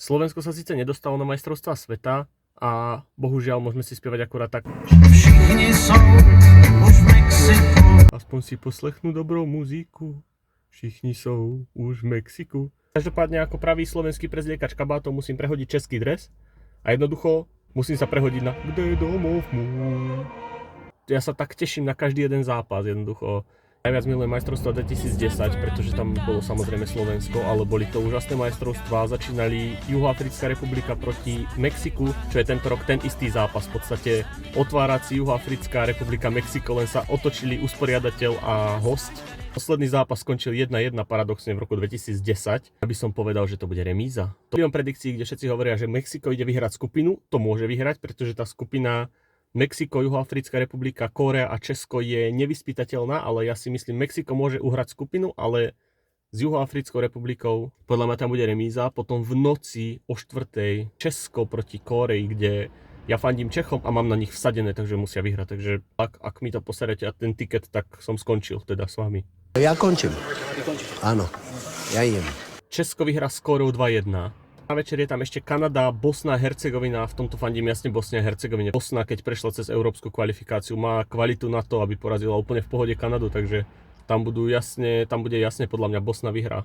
Slovensko sa síce nedostalo na majstrovstvá sveta a bohužiaľ môžeme si spievať akurát tak. Všichni sú už v Mexiku. Aspoň si poslechnú dobrou muziku. Všichni sú už v Mexiku. Každopádne ako pravý slovenský prezliekač kabátov musím prehodiť český dres a jednoducho musím sa prehodiť na Kde je domov môj. Ja sa tak teším na každý jeden zápas jednoducho. Najviac milujem majstrovstvá 2010, pretože tam bolo samozrejme Slovensko, ale boli to úžasné majstrovstvá. Začínali Juhoafrická republika proti Mexiku, čo je tento rok ten istý zápas. V podstate otvárací Juhoafrická republika Mexiko, len sa otočili usporiadateľ a host. Posledný zápas skončil 1-1 paradoxne v roku 2010. Aby som povedal, že to bude remíza. To je predikcií, kde všetci hovoria, že Mexiko ide vyhrať skupinu. To môže vyhrať, pretože tá skupina Mexiko, Juhoafrická republika, Kórea a Česko je nevyspytateľná, ale ja si myslím, Mexiko môže uhrať skupinu, ale s Juhoafrickou republikou podľa mňa tam bude remíza. Potom v noci o 4:00 Česko proti Kórei, kde ja fandím Čechom a mám na nich vsadené, takže musia vyhrať. Takže ak mi to poserete a ten tiket, tak som skončil teda s vami. Ja končím. Áno, ja idem. Česko vyhrá s Kóreou 2:1. Na večer je tam ešte Kanada, Bosna a Hercegovina, v tomto fandím jasne Bosne a Hercegovine. Bosna, keď prešla cez európsku kvalifikáciu, má kvalitu na to, aby porazila úplne v pohode Kanadu, takže tam bude jasne podľa mňa Bosna vyhrá.